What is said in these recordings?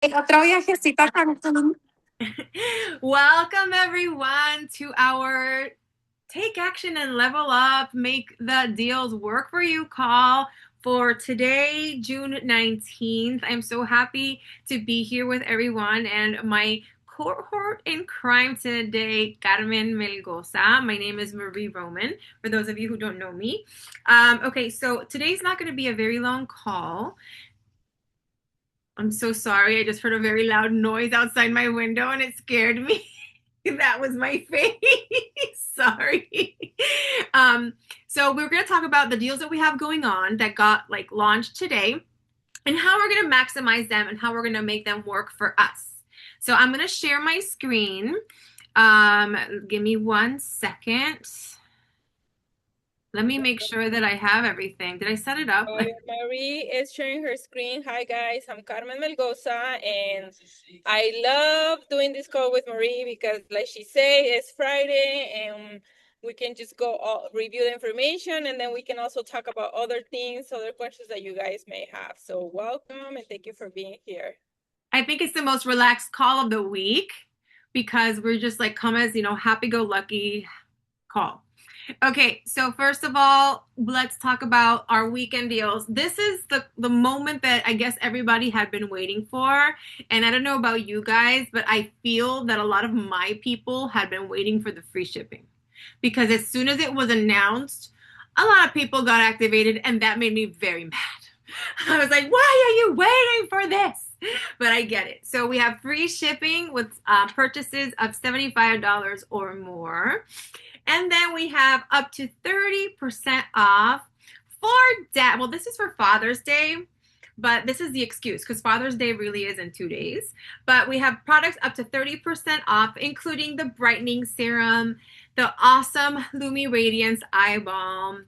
Otro viajecito a Cancún. Welcome, everyone, to our Take Action and Level Up, Make the Deals Work for You call for today, June 19th. I'm so happy to be here with everyone and my cohort in crime today, Carmen Melgoza. My name is Marie Roman, for those of you who don't know me. Okay, so today's not going to be a very long call. I'm so sorry. I just heard a very loud noise outside my window and it scared me. That was my face. Sorry. Um, so we're going to talk about the deals that we have going on that got like launched today and how we're going to maximize them and how we're going to make them work for us. So I'm going to share my screen. Give me 1 second. Let me make sure that I have everything. Did I set it up? Marie is sharing her screen. Hi guys, I'm Carmen Melgoza, and I love doing this call with Marie because, like she said, it's Friday and we can just review the information, and then we can also talk about other things, other questions that you guys may have. So welcome and thank you for being here. I think it's the most relaxed call of the week because we're just like come as, happy go lucky call. Okay, so first of all, let's talk about our weekend deals. This is the moment that I guess everybody had been waiting for. And I don't know about you guys, but I feel that a lot of my people had been waiting for the free shipping. Because as soon as it was announced, a lot of people got activated and that made me very mad. I was like, why are you waiting for this? But I get it. So we have free shipping with purchases of $75 or more. And then we have up to 30% off for dad. Well, this is for Father's Day, but this is the excuse because Father's Day really is in 2 days. But we have products up to 30% off, including the brightening serum, the awesome Lumi Radiance Eye Balm,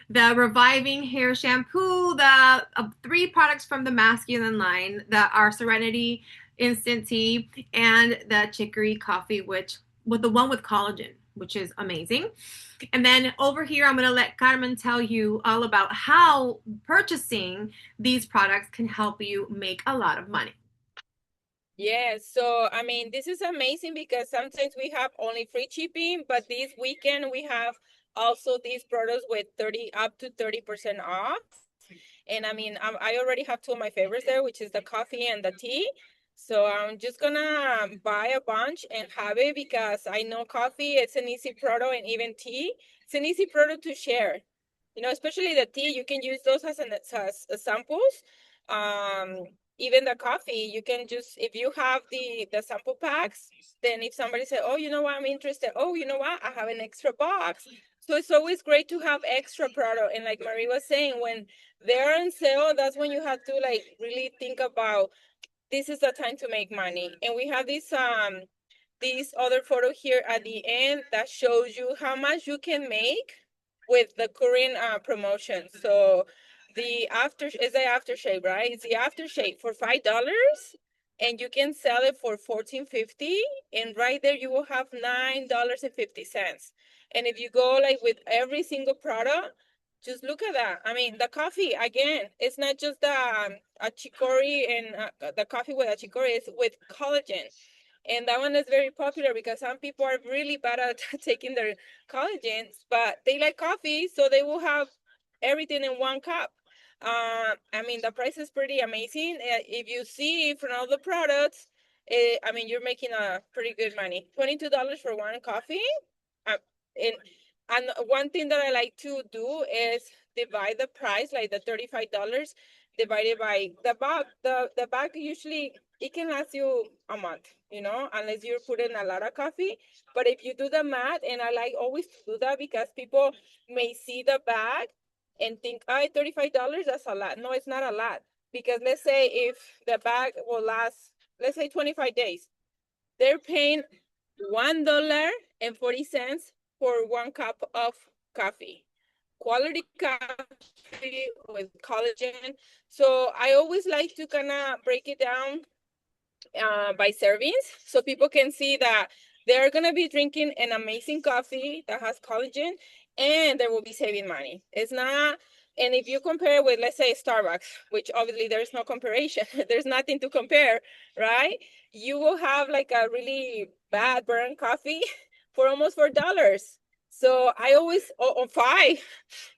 the reviving hair shampoo, the 3 products from the masculine line that are Serenity Instant Tea, and the Chicory Coffee, which with the one with collagen, which is amazing. And then over here, I'm going to let Carmen tell you all about how purchasing these products can help you make a lot of money. Yes, so I mean, this is amazing because sometimes we have only free shipping, but this weekend we have also these products with 30 up to 30% off. And I mean, I already have 2 of my favorites there, which is the coffee and the tea. So I'm just gonna buy a bunch and have it because I know coffee, it's an easy product, and even tea, it's an easy product to share. Especially the tea, you can use those as samples. Um, Even the coffee, you can just, if you have the sample packs, then if somebody said, oh, you know what, I'm interested. Oh, you know what, I have an extra box. So it's always great to have extra product. And like Marie was saying, when they're on sale, that's when you have to like really think about this is the time to make money. And we have this other photo here at the end that shows you how much you can make with the current promotion. So the after is the aftershave, right? It's the aftershave for $5, and you can sell it for $14.50, and right there you will have $9.50. And if you go like with every single product, just look at that. I mean, the coffee again, it's not just the achikori and the coffee with achikori, it's with collagen. And that one is very popular because some people are really bad at taking their collagens, but they like coffee, so they will have everything in 1 cup. I mean, the price is pretty amazing. If you see from all the products, I mean, you're making a pretty good money. $22 for 1 coffee. Uh, and one thing that I like to do is divide the price, like the $35 divided by the bag. The bag usually it can last you a month, unless you're putting a lot of coffee. But if you do the math, and I like always to do that because people may see the bag and think, oh, $35, that's a lot. No, it's not a lot. Because let's say if the bag will last, let's say 25 days, they're paying $1.40 for 1 cup of coffee. Quality coffee with collagen. So I always like to kind of break it down by servings so people can see that they're going to be drinking an amazing coffee that has collagen and they will be saving money. It's not And if you compare with, let's say, Starbucks, which obviously there's no comparison, there's nothing to compare, right? You will have like a really bad burn coffee for almost $4. So I always, or five,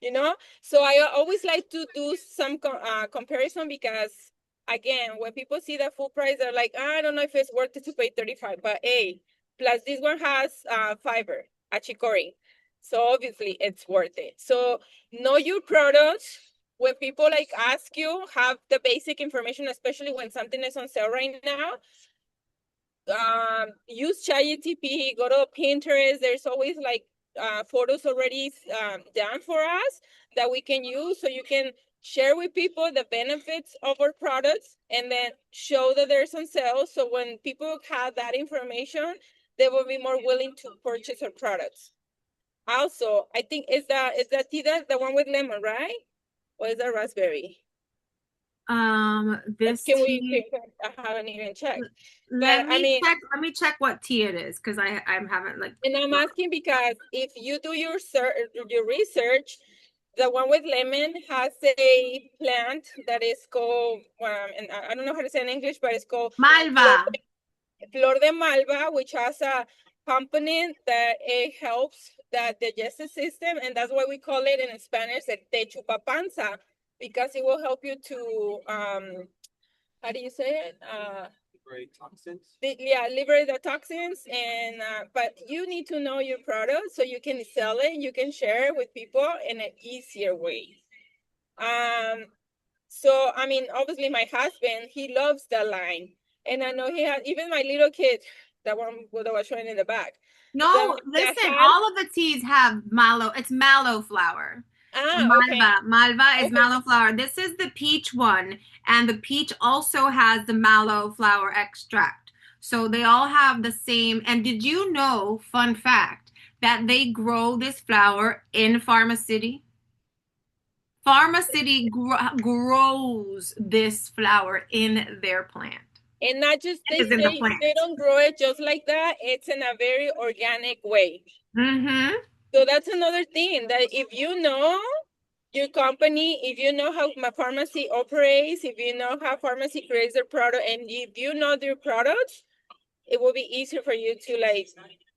you know? So I always like to do some comparison because, again, when people see the full price, they're like, I don't know if it's worth it to pay 35, but hey, plus this one has fiber, achikori. So obviously it's worth it. So know your products. When people like ask you, have the basic information, especially when something is on sale right now. Use ChatGPT, go to Pinterest. There's always like photos already done for us that we can use, so you can share with people the benefits of our products and then show that there's on sale. So when people have that information, they will be more willing to purchase our products. Also, I think is the tea that the one with lemon, right? Or is that raspberry? This Can tea. we? I haven't even checked. Let But I me mean, check. Let me check what tea it is because I haven't like. and I'm asking because if you do your research, the one with lemon has a plant that is called, and I don't know how to say in English, but it's called Malva. Flor de Malva, which has a component that it helps the digestive system, and that's why we call it in Spanish el te chupa panza, because it will help you to how do you say it? Liberate toxins. Liberate the toxins, and but you need to know your product so you can sell it, you can share it with people in an easier way. So I mean, obviously my husband, he loves the line, and I know he has, even my little kid, that one that I was showing in the back. No, listen, all of the teas have mallow. It's mallow flower. Malva. Malva is mallow flower. This is the peach one, and the peach also has the mallow flower extract. So they all have the same. And did you know, fun fact, that they grow this flower in Pharma City? Pharma City grows this flower in their plant. And not just they don't grow it just like that. It's in a very organic way. Mm-hmm. So that's another thing, that if you know your company, if you know how my pharmacy operates, if you know how pharmacy creates their product, and if you know their products, it will be easier for you to like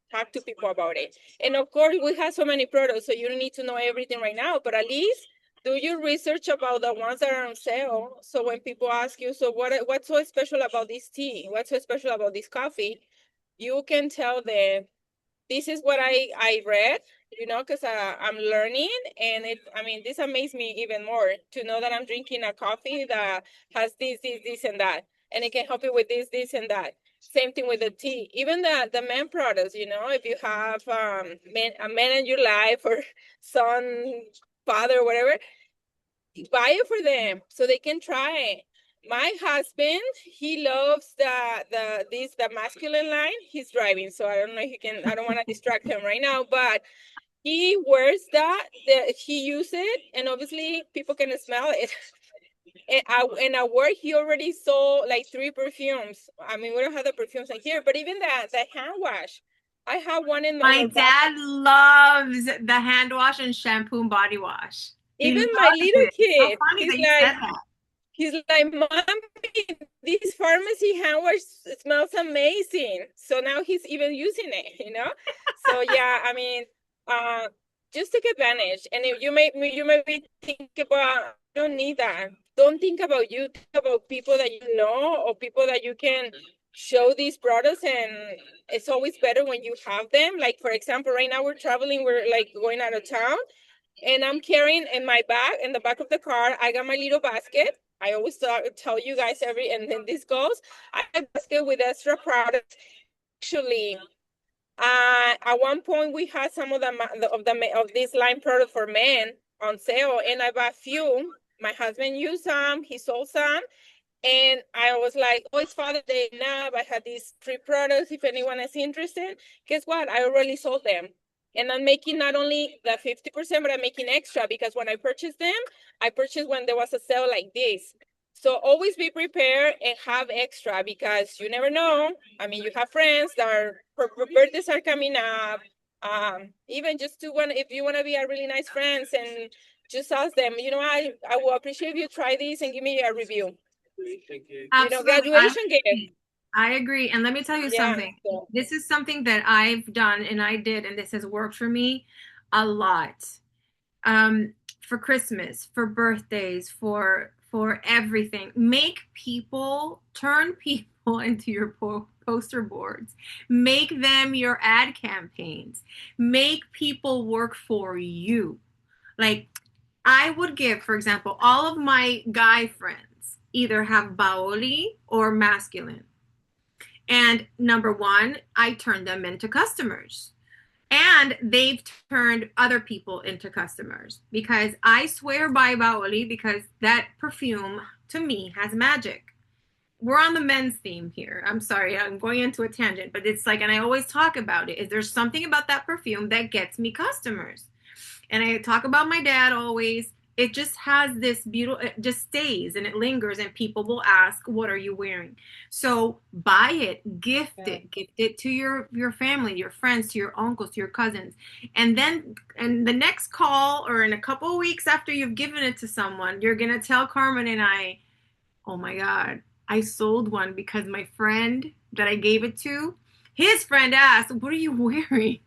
talk to people about it. And of course, we have so many products, so you don't need to know everything right now, but at least do your research about the ones that are on sale. So when people ask you, so what's so special about this tea? What's so special about this coffee? You can tell them, this is what I read, you know, because I'm learning, and this amazed me even more to know that I'm drinking a coffee that has this, and that, and it can help you with this, and that. Same thing with the tea, even the men products, you know, if you have a man in your life or son, father, or whatever, buy it for them so they can try it. My husband, he loves the masculine line. He's driving, so I don't know if he can, I don't want to distract him right now, but he wears that he uses it, and obviously people can smell it. And at work, he already sold like 3 perfumes. I mean, we don't have the perfumes in here, but even the hand wash. I have one in my dad loves the hand wash and shampoo and body wash. Even my little kid, he's like, Mommy, this pharmacy hand wash smells amazing. So now he's even using it, you know? So yeah, I mean, just take advantage. And if you may be think about, I don't need that. Don't think about you, think about people that you know, or people that you can show these products, and it's always better when you have them. Like, for example, right now we're traveling, we're like going out of town, and I'm carrying in my bag, in the back of the car, I got my little basket. I always tell you guys and then this goes, I have a basket with extra products. Actually, at one point we had some of this line product for men on sale, and I bought few. My husband used some, he sold some, and I was like, oh, it's Father's Day now. I had these 3 products. If anyone is interested, guess what? I already sold them. And I'm making not only the 50%, but I'm making extra, because when I purchased them, I purchased when there was a sale like this. So always be prepared and have extra, because you never know. I mean, you have friends that are, birthdays are coming up. Even just if you want to be a really nice friends and just ask them, I will appreciate if you try this and give me a review. Thank you. Absolutely. Graduation gift. I agree. And let me tell you Yeah, something. so- This is something that I've done and I did, and this has worked for me a lot. For Christmas, for birthdays, for everything. Turn people into your poster boards. Make them your ad campaigns. Make people work for you. Like, I would give, for example, all of my guy friends either have Baoli or masculine. And number one, I turn them into customers. And they've turned other people into customers because I swear by Baoli because that perfume to me has magic. We're on the men's theme here. I'm sorry, I'm going into a tangent, but it's like, and I always talk about it, is there's something about that perfume that gets me customers. And I talk about my dad always. It just has this beautiful, it just stays and it lingers and people will ask, what are you wearing? So buy it, gift it to your family, your friends, to your uncles, to your cousins. And then, and the next call or in a couple of weeks after you've given it to someone, you're going to tell Carmen and I, oh my God, I sold one because my friend that I gave it to, his friend asked, what are you wearing?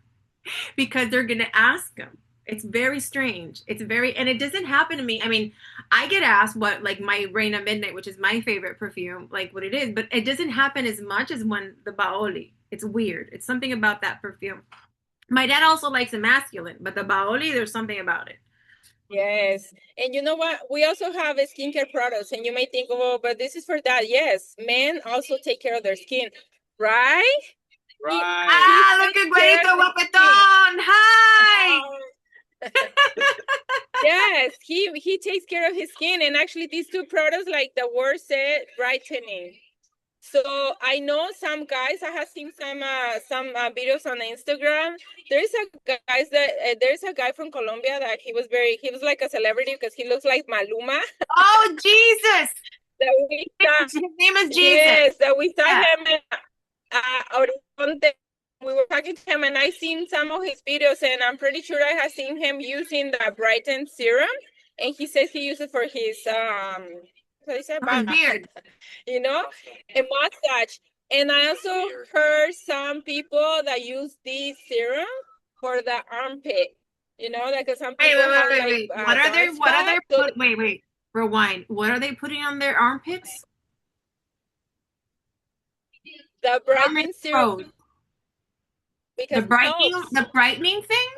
Because they're going to ask him. It's very strange. And it doesn't happen to me. I mean, I get asked what, like my Reina Midnight, which is my favorite perfume, like what it is, but it doesn't happen as much as when the Baoli. It's weird. It's something about that perfume. My dad also likes a masculine, but the Baoli, there's something about it. Yes. And you know what? We also have skincare products, and you may think, oh, but this is for that. Yes, men also take care of their skin, right? Right. Look at Guerito Guapetón. Hi. Yes, he takes care of his skin, and actually these two products, like the word said, brightening. So I know some guys. I have seen some videos on Instagram. There's a guy from Colombia that he was like a celebrity because he looks like Maluma. Oh Jesus! His name is Jesus. Yes, that we saw him in Horizonte. We were talking to him, and I seen some of his videos, and I'm pretty sure I have seen him using the Brighten serum, and he says he uses it for his beard. a mustache. And I also heard some people that use this serum for the armpit. Like some people Wait. What are they wait. Rewind. What are they putting on their armpits? The brightening serum. The brightening thing?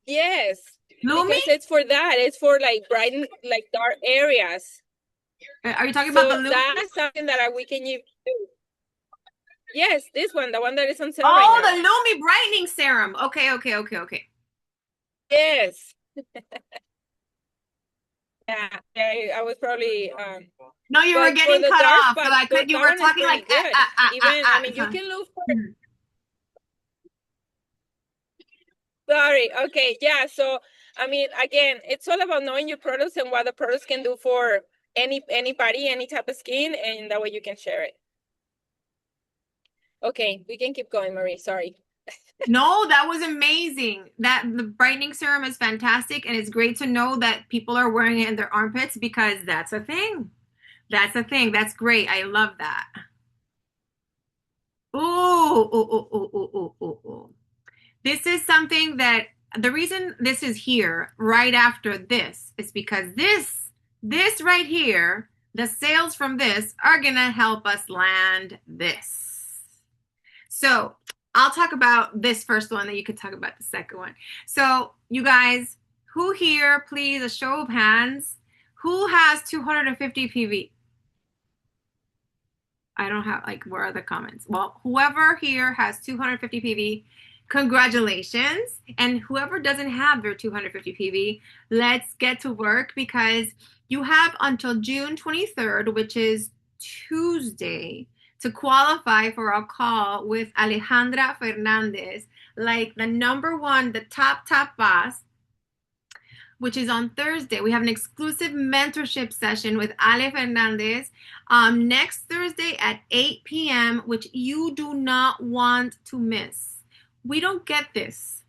Yes. Lumi? Because it's for that. It's for like brighten, like dark areas. Are you talking about the Lumi? That's something that we can use too. Yes, this one, the one that is on sale right now. The Lumi brightening serum. Okay. Yes. Yeah, I was probably no, you were getting cut off. So I thought you were talking like you can look for Sorry. Okay. Yeah. So, I mean, again, it's all about knowing your products and what the products can do for anybody, any type of skin, and that way you can share it. Okay, we can keep going, Marie. Sorry. No, that was amazing. The brightening serum is fantastic, and it's great to know that people are wearing it in their armpits because that's a thing. That's great. I love that. Ooh. This is something that the reason this is here right after this is because this right here, the sales from this are going to help us land this. So I'll talk about this first one, then you can talk about the second one. So you guys, who here, please, a show of hands, who has 250 PV? I don't have, where are the comments? Well, whoever here has 250 PV, congratulations. And whoever doesn't have their 250 PV, let's get to work because you have until June 23rd, which is Tuesday, to qualify for a call with Alejandra Fernandez, like the number one, the top boss, which is on Thursday. We have an exclusive mentorship session with Ale Fernandez next Thursday at 8 p.m., which you do not want to miss. We don't get this.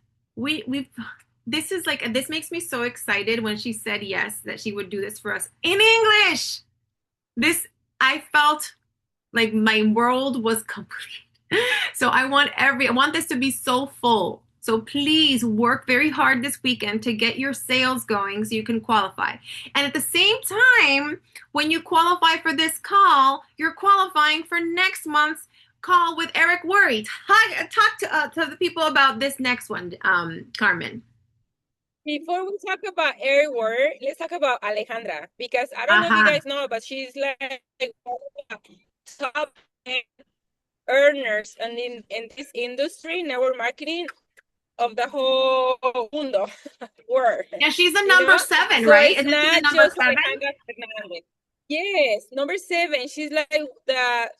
this is like, this makes me so excited when she said yes, that she would do this for us in English. This, I felt like my world was complete. So I want this to be so full. So please work very hard this weekend to get your sales going so you can qualify. And at the same time, when you qualify for this call, you're qualifying for next month's call with Eric Worre. Talk to the people about this next one, Carmen. Before we talk about Eric Worre, let's talk about Alejandra, because I don't know if you guys know, but she's like one of the top earners and in this industry, network marketing, of the whole mundo world. Yeah, she's a number 7, so right? It's Isn't she not the number just 7? Alejandra Fernandez. Yes, number 7. She's like the.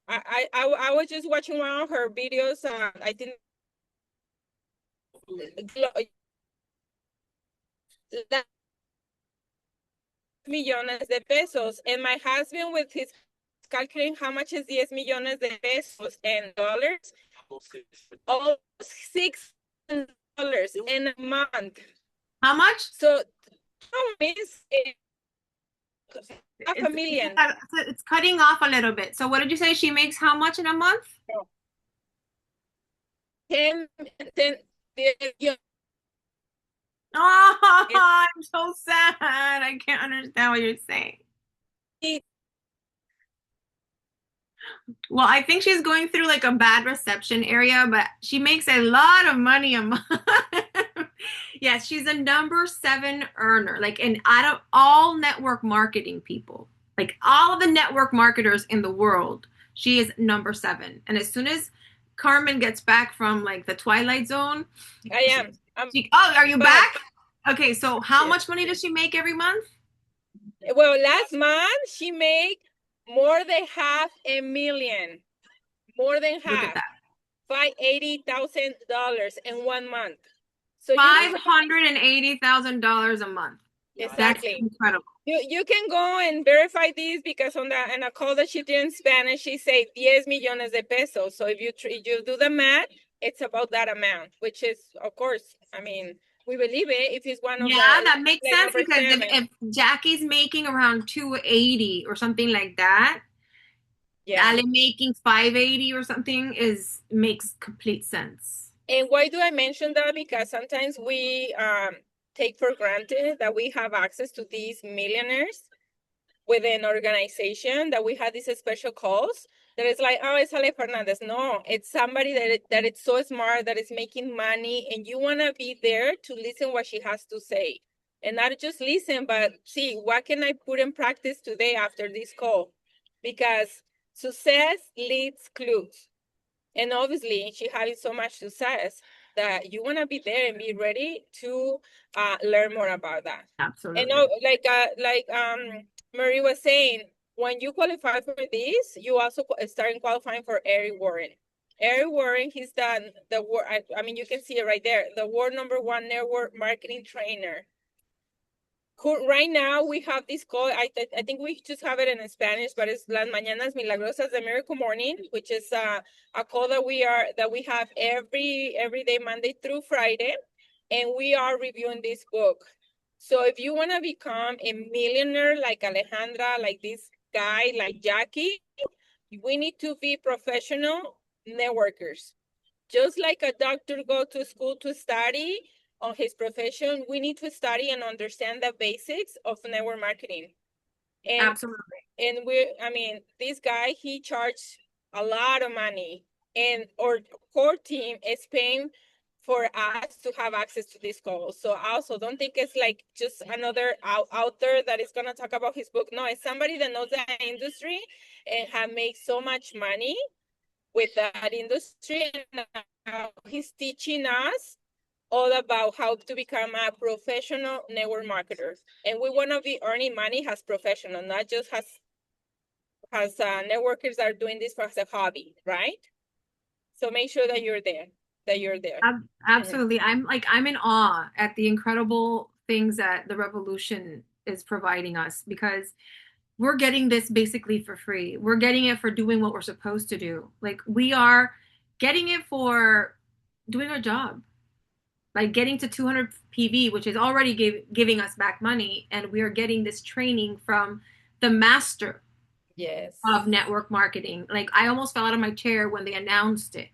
I was just watching one of her videos. I think millones de pesos, and my husband with his calculating how much is 10 millones de pesos in dollars, almost $6 in a month. How much? So means half a million. It's cutting off a little bit. So what did you say? She makes how much in a month? 10 Oh, I'm so sad. I can't understand what you're saying. Well, I think she's going through like a bad reception area, but she makes a lot of money a month. Yes, she's a number 7 earner. Like, and out of all network marketing people, like all of the network marketers in the world, she is number 7. And as soon as Carmen gets back from like the Twilight Zone, I am. Are you back? Okay, so how much money does she make every month? Well, last month she made more than $500,000. More than half. Look at that. $580,000 in 1 month. So $580,000 a month. Exactly. That's incredible. You can go and verify this because on a call that she did in Spanish, she said 10 millones de pesos. So if you do the math, it's about that amount, which is, of course, I mean, we believe it if it's one of that makes sense because if Jackie's making around 280 or something like that, Ale making 580 or something makes complete sense. And why do I mention that? Because sometimes we take for granted that we have access to these millionaires within organization, that we have these special calls. That it's like, oh, it's Ale Fernandez. No, it's somebody that it's so smart, that is making money, and you want to be there to listen what she has to say. And not just listen, but see, what can I put in practice today after this call? Because success leads clues. And obviously, she having so much success that you want to be there and be ready to learn more about that. Absolutely. And like Marie was saying, when you qualify for this, you also start qualifying for Eric Worre. Eric Worre, he's the I mean, you can see it right there, the world number 1 network marketing trainer. Right now, we have this call. I think we just have it in Spanish, but it's Las Mañanas Milagrosas de Miracle Morning, which is a call that we have every day, Monday through Friday, and we are reviewing this book. So if you want to become a millionaire like Alejandra, like this guy, like Jackie, we need to be professional networkers. Just like a doctor go to school to study on his profession, we need to study and understand the basics of network marketing. And, absolutely. And this guy, he charged a lot of money, and our core team is paying for us to have access to this call. So also don't think it's like just another out there that is going to talk about his book. No, it's somebody that knows the industry and have made so much money with that industry. And he's teaching us all about how to become a professional network marketer. And we want to be earning money as professional, not just as networkers that are doing this as a hobby, right? So make sure that you're there. Absolutely. I'm in awe at the incredible things that the Revolution is providing us, because we're getting this basically for free. We're getting it for doing what we're supposed to do. Like, we are getting it for doing our job. like getting to 200 PV, which is already giving us back money, and we are getting this training from the master Yes. of network marketing. Like I almost fell out of my chair when they announced it.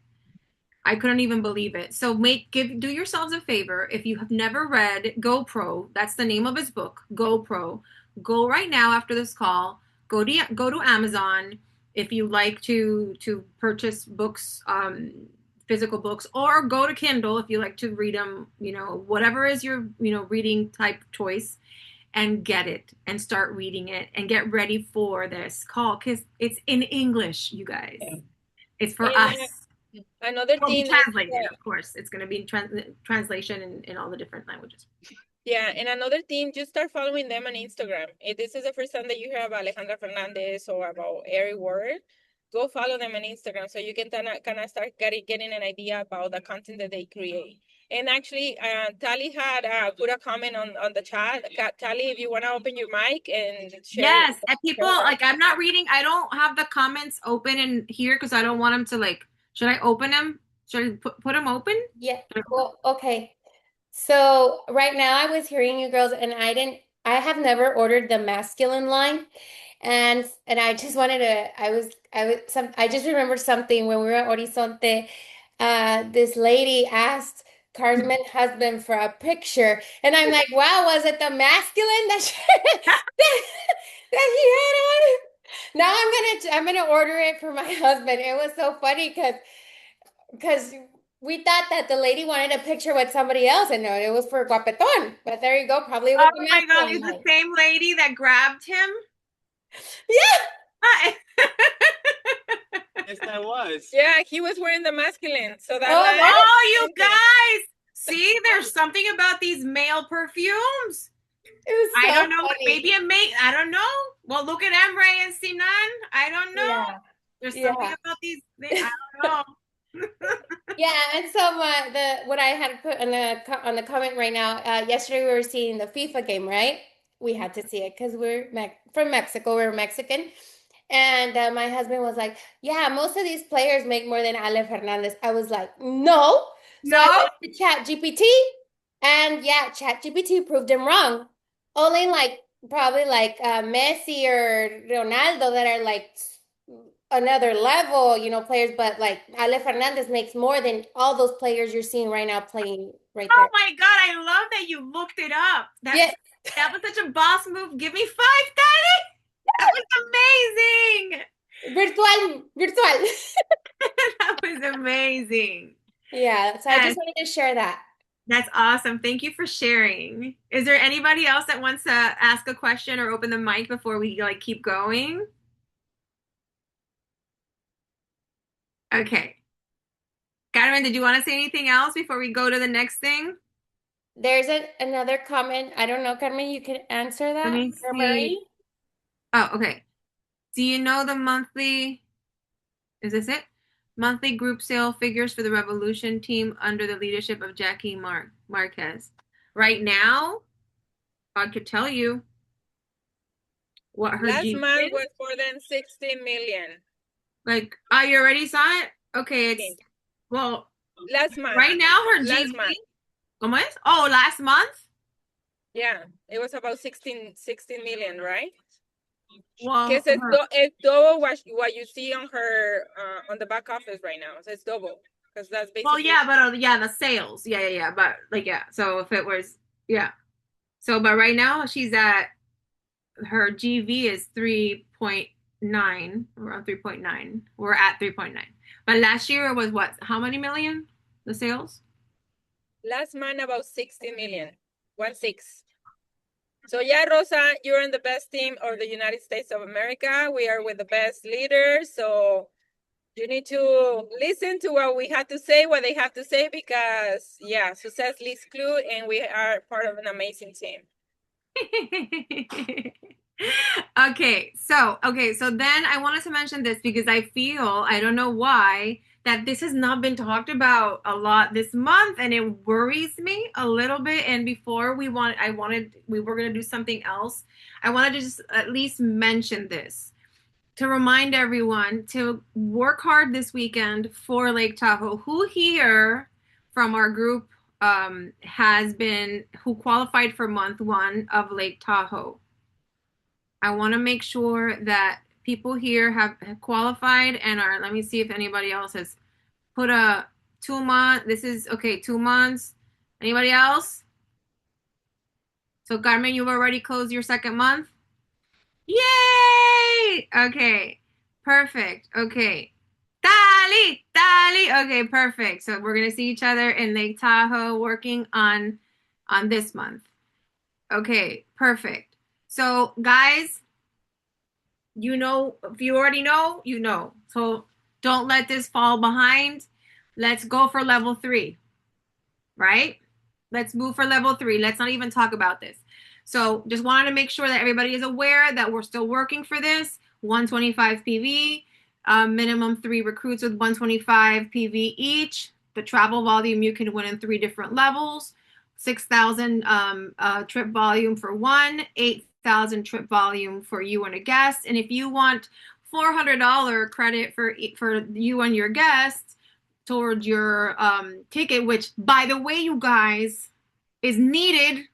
I couldn't even believe it. So do yourselves a favor. If you have never read GoPro, that's the name of his book, GoPro. Go right now after this call. Go to Amazon if you like to purchase books, physical books, or go to Kindle if you like to read them. Whatever is your reading type choice, and get it and start reading it and get ready for this call because it's in English, you guys. It's for us. Another It'll be thing translated, of course. It's going to be in translation in all the different languages. yeah, and another thing, just start following them on Instagram. If this is the first time that you hear about Alejandra Fernandez or about Every Word, go follow them on Instagram so you can kind of start getting an idea about the content that they create. And actually, Tali had put a comment on the chat. Tali, if you want to open your mic and share. Yes, and people, like, I'm not reading. I don't have the comments open in here because I don't want them to, like, should I open them? Should I put them open? Yeah. Well, okay. So right now I was hearing you girls and I have never ordered the masculine line. And I just wanted to, I just remembered something when we were at Horizonte. This lady asked Carmen's husband for a picture, and I'm like, wow, was it the masculine that that he had on? Now I'm gonna order it for my husband. It was so funny because we thought that the lady wanted a picture with somebody else, and no, it was for Guapeton. But there you go, probably with Oh my God, it's the same lady that grabbed him? Yeah. Yes, that was. Yeah, he was wearing the masculine. So that you guys. See, there's something about these male perfumes. It was so I don't know. funny. Maybe I don't know. Well, look at Emre and Sinan. I don't know. Yeah. There's something about these. I don't know. Yeah, and so what I had put on the comment right now. Yesterday we were seeing the FIFA game, right? We had to see it because we're from Mexico. We're Mexican, and my husband was like, "Yeah, most of these players make more than Ale Fernandez." I was like, "No." So I went to Chat GPT, and yeah, Chat GPT proved him wrong. Only probably Messi or Ronaldo that are like another level, players, but like Ale Fernandez makes more than all those players you're seeing right now playing right there. Oh my God, I love that you looked it up. That was such a boss move. Give me 5, Daddy. That was amazing. Virtual. That was amazing. Yeah, so I just wanted to share that. That's awesome. Thank you for sharing. Is there anybody else that wants to ask a question or open the mic before we keep going? Okay. Carmen, did you want to say anything else before we go to the next thing? There's another comment. I don't know, Carmen, you can answer that. Let me Or see. Marie? Oh, okay. Do you know the monthly, is this it? Monthly group sale figures for the Revolution team under the leadership of Jackie Marquez. Right now, I could tell you what her last GP month is. was more than 60 million. Like, you already saw it? Okay, it's, well, last month. right now her Last GP. month. ¿Cómo es? Oh, last month? Yeah, it was about 16 million, right? Well, Because it's double what you see on her on the back office right now. So it's double because that's basically. well, yeah, but the sales, yeah, but so if it was, so but right now she's at her GV is 3.9, around 3.9. We're at 3.9, but last year it was what? How many million? The sales? Last month about 60 million, 16. So yeah, Rosa, you're in the best team of the United States of America. We are with the best leaders. So you need to listen to what we have to say, what they have to say, because yeah, success leaves clue, and we are part of an amazing team. Okay, so then I wanted to mention this because I feel, I don't know why, that this has not been talked about a lot this month, and it worries me a little bit. And before we were going to do something else, I wanted to just at least mention this to remind everyone to work hard this weekend for Lake Tahoe. Who here from our group who qualified for month 1 of Lake Tahoe. I want to make sure that people here have qualified and are, let me see if anybody else has put a 2 month. This is, okay, 2 months. Anybody else? So Carmen, you've already closed your second month? Yay! Okay, perfect. Okay. Tali. Okay, perfect. So we're gonna see each other in Lake Tahoe working on this month. Okay, perfect. So guys, you know, if you already know, you know. So don't let this fall behind. Let's go for level 3, right? Let's move for level 3. Let's not even talk about this. So just wanted to make sure that everybody is aware that we're still working for this. 125 PV, minimum 3 recruits with 125 PV each. The travel volume you can win in 3 different levels. 6,000 trip volume for one, 8,000 trip volume for you and a guest. And if you want $400 credit for you and your guests towards your ticket, which, by the way, you guys, is needed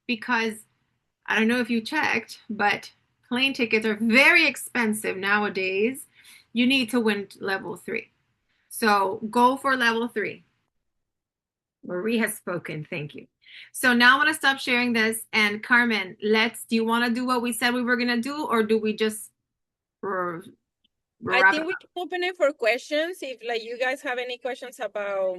because I don't know if you checked, but plane tickets are very expensive nowadays. You need to win level 3. So go for level 3. Marie has spoken. Thank you. So now I'm going to stop sharing this. And Carmen, do you want to do what we said we were going to do, or do we just I think we can open it for questions. If like you guys have any questions about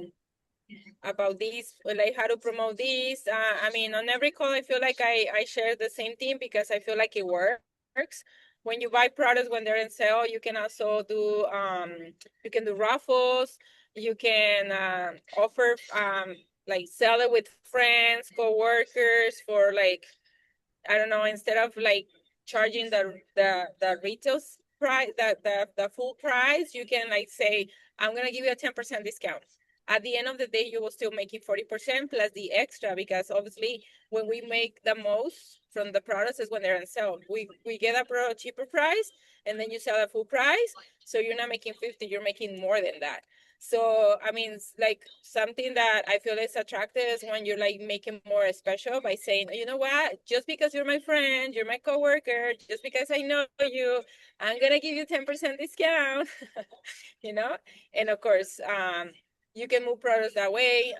this, like how to promote this. I mean, on every call, I feel like I share the same thing because I feel like it works. When you buy products when they're in sale, you can also do you can do raffles. You can offer like sell it with friends, co-workers for like, I don't know, instead of like charging the retail price, the full price, you can like say, I'm gonna give you a 10% discount. At the end of the day, you will still make it 40% plus the extra, because obviously when we make the most from the products is when they're on sale. We get a product cheaper price and then you sell at full price. So you're not making 50, you're making more than that. So, I mean, it's like something that I feel is attractive is when you're like making more special by saying, you know what, just because you're my friend, you're my coworker, just because I know you, I'm going to give you 10% discount, you know? And of course, you can move products that way.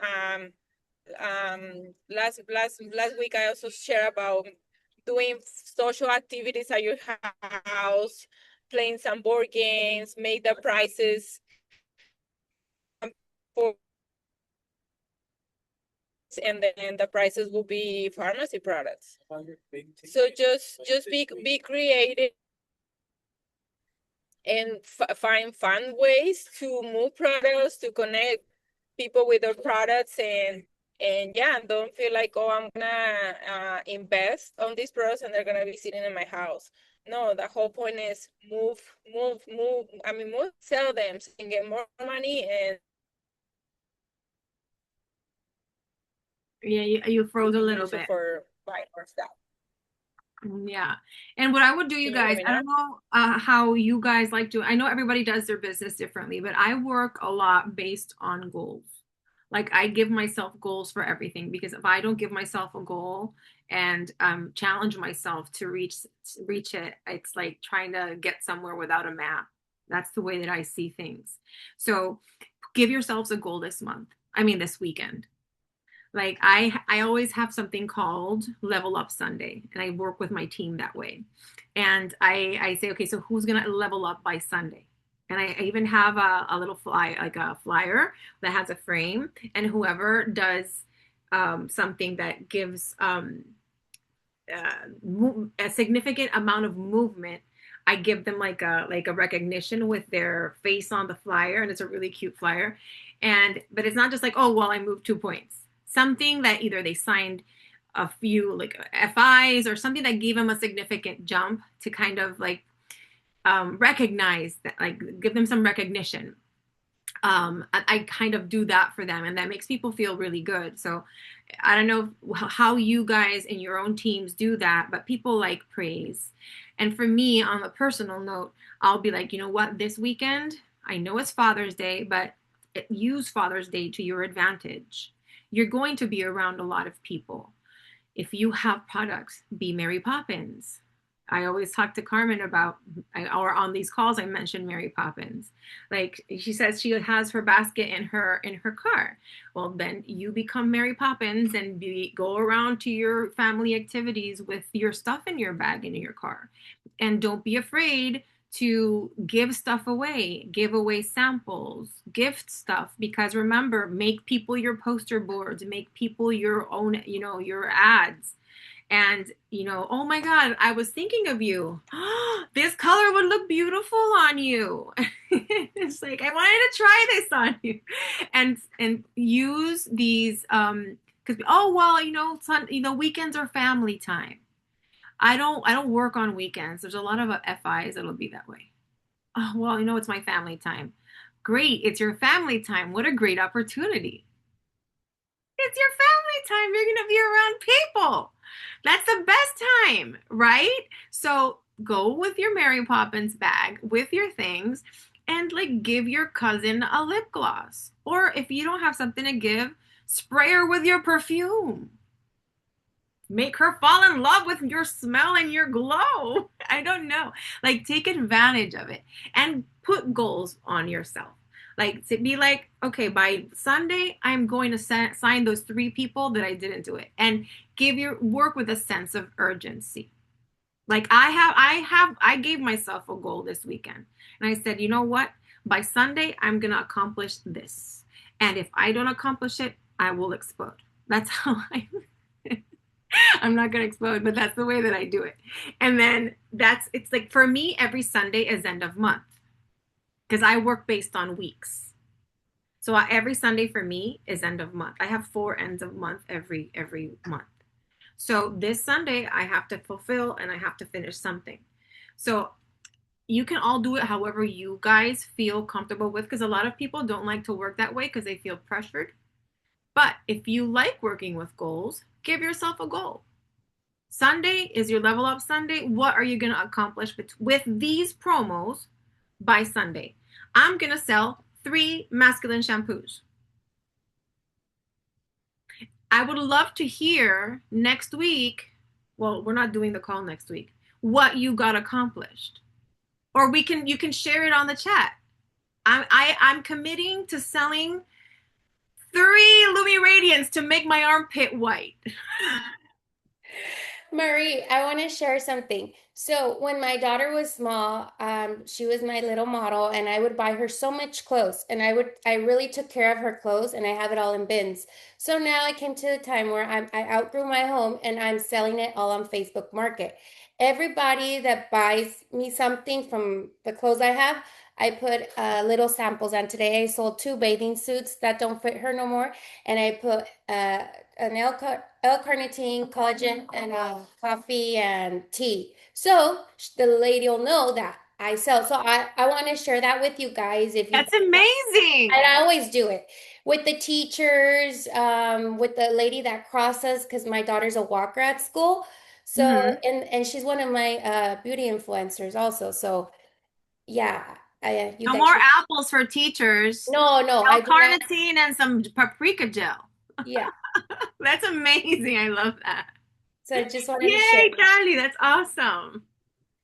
Last week, I also shared about doing social activities at your house, playing some board games, make the prices for, and then the prices will be pharmacy products. So just be creative and find fun ways to move products, to connect people with their products, and yeah, don't feel like, oh, I'm gonna invest on these products and they're gonna be sitting in my house. No, the whole point is move, sell them and get more money. And yeah, you froze a little bit for buying more stuff. Yeah. And what I would do, you guys, I don't know how you guys like to, I know everybody does their business differently, but I work a lot based on goals. Like I give myself goals for everything, because if I don't give myself a goal and challenge myself to reach it, it's like trying to get somewhere without a map. That's the way that I see things. So give yourselves a goal this weekend. Like I always have something called Level Up Sunday, and I work with my team that way. And I say, okay, so who's gonna level up by Sunday? And I even have a little flyer that has a frame, and whoever does something that gives a significant amount of movement, I give them like a recognition with their face on the flyer, and it's a really cute flyer. But it's not just like, oh, well, I moved 2 points. Something that either they signed a few like FIs or something that gave them a significant jump to kind of like recognize that, like give them some recognition. I kind of do that for them, and that makes people feel really good. So I don't know how you guys in your own teams do that, but people like praise. And for me, on a personal note, I'll be like, you know what, this weekend, I know it's Father's Day, but use Father's Day to your advantage. you're going to be around a lot of people. If you have products, be Mary Poppins. I always talk to Carmen about, or on these calls, I mention Mary Poppins. Like she says, she has her basket in her car. Well, then you become Mary Poppins and go around to your family activities with your stuff in your bag in your car. And don't be afraid to give stuff away, give away samples, gift stuff, because remember, make people your poster boards, make people your own, your ads. And, oh my God, I was thinking of you. This color would look beautiful on you. It's like, I wanted to try this on you. And use these, because, weekends are family time. I don't work on weekends. There's a lot of FIs that'll be that way. Oh, well, it's my family time. Great. It's your family time. What a great opportunity. It's your family time. You're going to be around people. That's the best time, right? So go with your Mary Poppins bag with your things and give your cousin a lip gloss. Or if you don't have something to give, spray her with your perfume. Make her fall in love with your smell and your glow. I don't know. Take advantage of it and put goals on yourself. To be okay, by Sunday, I'm going to sign those 3 people that I didn't do it, and work with a sense of urgency. I gave myself a goal this weekend, and I said, you know what? By Sunday, I'm going to accomplish this. And if I don't accomplish it, I will explode. That's how I'm not going to explode, but that's the way that I do it. And then it's for me, every Sunday is end of month, because I work based on weeks. So every Sunday for me is end of month. I have 4 ends of month every month. So this Sunday I have to fulfill and I have to finish something. So you can all do it however you guys feel comfortable with, because a lot of people don't like to work that way because they feel pressured. But if you like working with goals, give yourself a goal. Sunday is your level up Sunday. What are you going to accomplish with these promos by Sunday? I'm going to sell 3 masculine shampoos. I would love to hear next week, well, we're not doing the call next week, what you got accomplished. Or you can share it on the chat. I'm committing to selling 3 Lumi Radiance to make my armpit white. Marie, I want to share something. So when my daughter was small, she was my little model, and I would buy her so much clothes, and I really took care of her clothes, and I have it all in bins. So now I came to the time where I outgrew my home, and I'm selling it all on Facebook Market. Everybody that buys me something from the clothes I have, I put little samples on. Today I sold 2 bathing suits that don't fit her no more, and I put an L-carnitine, collagen, and coffee and tea. So the lady will know that I sell. So I want to share that with you guys. That's amazing. And I always do it with the teachers, with the lady that crosses, because my daughter's a walker at school. So and she's one of my beauty influencers also. So yeah. No more apples for teachers. No. L-carnitine and some paprika gel. Yeah. That's amazing. I love that. So I just wanted to share. Yay, Charlie. That's awesome.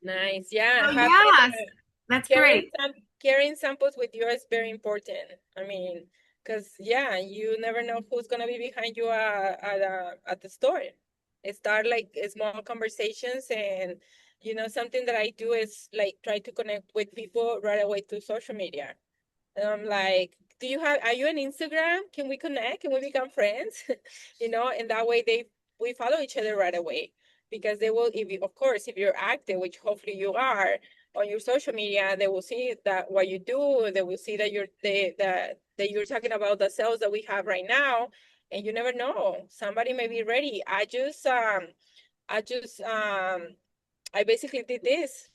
Nice. Yeah. Oh, yes. That's great. Carrying samples with you is very important. I mean, because, you never know who's going to be behind you at the store. Start small conversations, and something that I do is try to connect with people right away through social media. And I'm like, are you on Instagram? Can we connect? Can we become friends? And that way we follow each other right away, because they will, if you're active, which hopefully you are on your social media, they will see that what you do. They will see that that you're talking about the sales that we have right now, and you never know, somebody may be ready. I basically did this,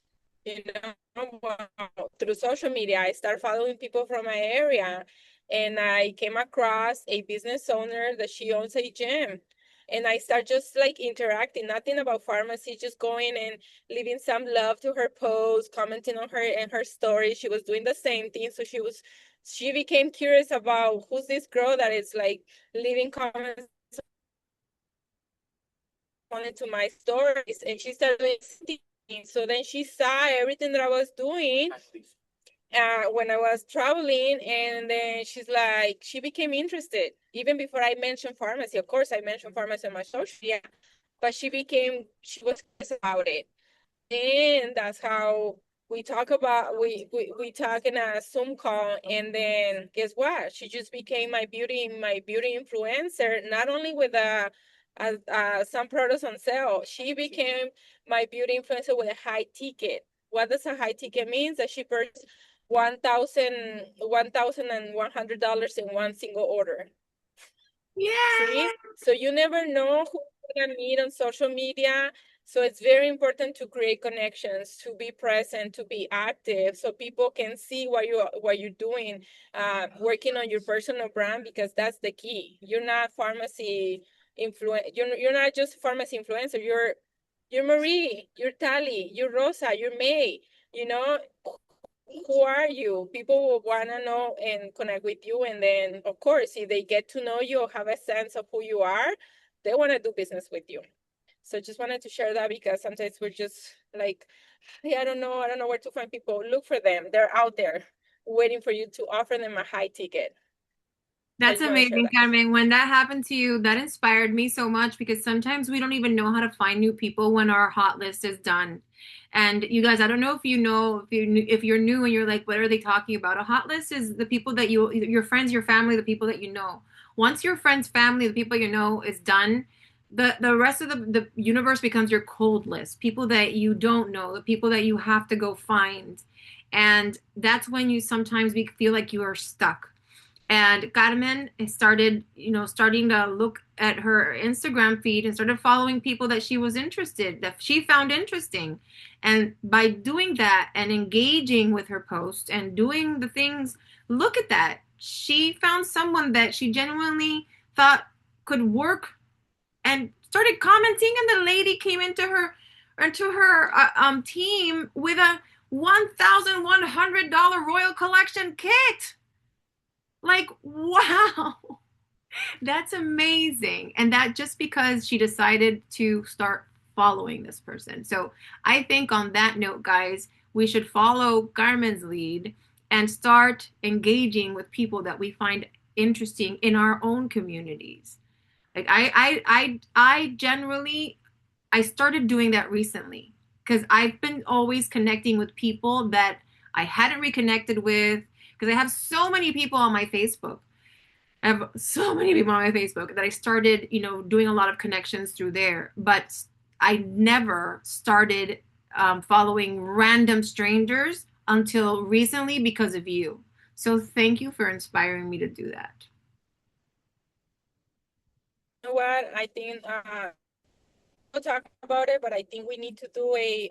through social media. I started following people from my area, and I came across a business owner that she owns a gym. And I start just like interacting, nothing about pharmacy, just going and leaving some love to her post, commenting on her and her story. She was doing the same thing. So she became curious about who's this girl that is like leaving comments on to my stories, and she started doing things. So then she saw everything that I was doing when I was traveling, and then she became interested even before I mentioned pharmacy. Of course, I mentioned pharmacy on my social media, but she was curious about it. And that's how we talk in a Zoom call, and then guess what? She just became my beauty influencer, not only with some products on sale. She became my beauty influencer with a high ticket. What does a high ticket means? That she purchased $1,100 in one single order. Yeah. See? So you never know who you're gonna meet on social media. So it's very important to create connections, to be present, to be active, so people can see what you're doing, working on your personal brand, because that's the key. You're not you're not just pharmacy influencer. You're Marie, you're Tali, you're Rosa, you're May. You know, who are you? People will want to know and connect with you. And then, of course, if they get to know you or have a sense of who you are, they want to do business with you. So just wanted to share that, because sometimes we're just like, hey, I don't know where to find people. Look for them. They're out there waiting for you to offer them a high ticket. That's amazing, Carmen. When that happened to you, that inspired me so much, because sometimes we don't even know how to find new people when our hot list is done. And you guys, I don't know if you know, if you're new and you're like, what are they talking about? A hot list is the people that your friends, your family, the people that you know. Once your friends, family, the people you know is done, the rest of the universe becomes your cold list. People that you don't know, the people that you have to go find. And that's when you sometimes feel like you are stuck. And Carmen starting to look at her Instagram feed and started following people that she found interesting. And by doing that and engaging with her post and doing the things, look at that. She found someone that she genuinely thought could work and started commenting, and the lady came into her team with a $1,100 Royal Collection kit. Like, wow, that's amazing. And that just because she decided to start following this person. So I think on that note, guys, we should follow Carmen's lead and start engaging with people that we find interesting in our own communities. Like I generally, I started doing that recently, because I've been always connecting with people that I hadn't reconnected with, because I have so many people on my Facebook. I have so many people on my Facebook that I started, doing a lot of connections through there. But I never started following random strangers until recently because of you. So thank you for inspiring me to do that. You know what? I think we'll talk about it, but I think we need to do a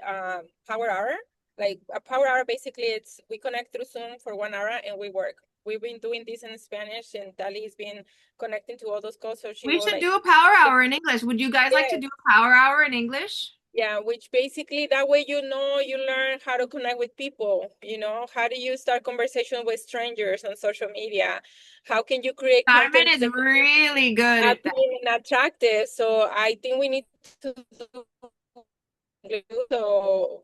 power hour. Like a power hour, basically, it's we connect through Zoom for 1 hour and we work. We've been doing this in Spanish, and Tali's been connecting to all those calls. So we should do a power hour in English. Would you guys like to do a power hour in English? Yeah, which basically that way you learn how to connect with people. How do you start conversation with strangers on social media? How can you create content? Carmen is really good at that. And attractive. So I think we need to do so.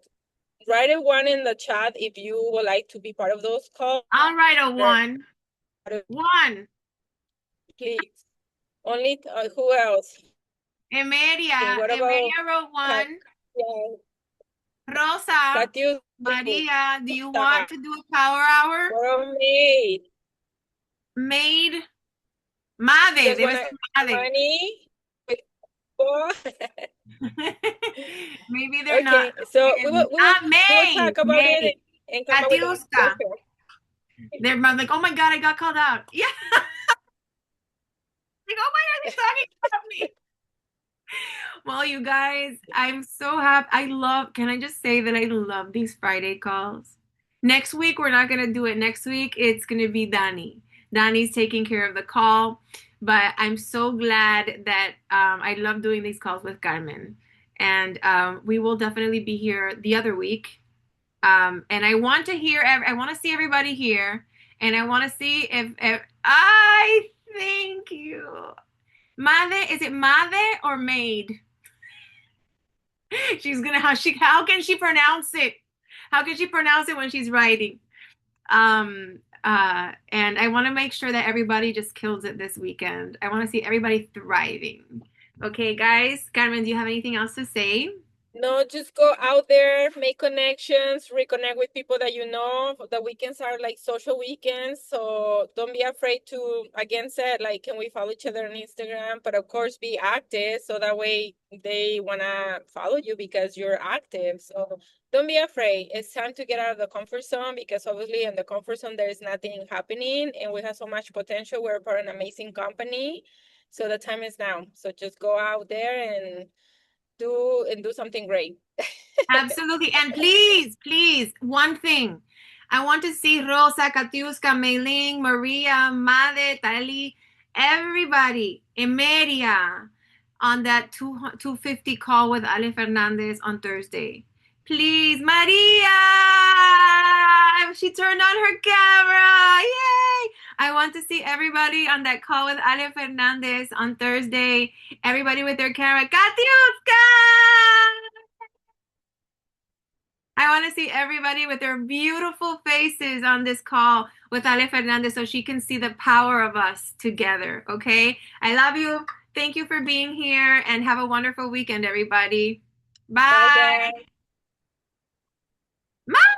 Write a 1 in the chat if you would like to be part of those calls. I'll write a 1. 1. Please. Only who else? Emeria. Emeria wrote 1. Yeah. Rosa. Maria, do you want to do a power hour? Or Maid. Made. Made. Maybe they're not. So we'll talk about it and come up with they're like, oh my God, I got called out. Yeah. Like, oh my God, he's talking about me. Well, you guys, I'm so happy. Can I just say that I love these Friday calls? Next week, we're not going to do it next week. It's going to be Dani. Dani's taking care of the call. But I'm so glad that I love doing these calls with Carmen. And we will definitely be here the other week. And I want to I want to see everybody here. And I want to see if I thank you. Made, is it Made or Maid? How can she pronounce it? How can she pronounce it when she's writing? And I want to make sure that everybody just kills it this weekend. I want to see everybody thriving. Okay, guys. Carmen, do you have anything else to say? No, just go out there, make connections, reconnect with people that you know. The weekends are like social weekends, so don't be afraid to, again, said, like, can we follow each other on Instagram? But of course, be active, so that way they wanna follow you because you're active. So don't be afraid. It's time to get out of the comfort zone, because obviously in the comfort zone there is nothing happening, and we have so much potential. We're part of an amazing company, so the time is now. So just go out there and do something great. Absolutely. And please, one thing. I want to see Rosa, Katiuska, Meiling, Maria, Made, Tali, everybody, Emeria, on that 250 call with Ale Fernandez on Thursday. Please, Maria! She turned on her camera. Yay! I want to see everybody on that call with Ale Fernandez on Thursday. Everybody with their camera. Katiuska! I want to see everybody with their beautiful faces on this call with Ale Fernandez so she can see the power of us together, okay? I love you. Thank you for being here and have a wonderful weekend, everybody. Bye. Bye, guys. Bye.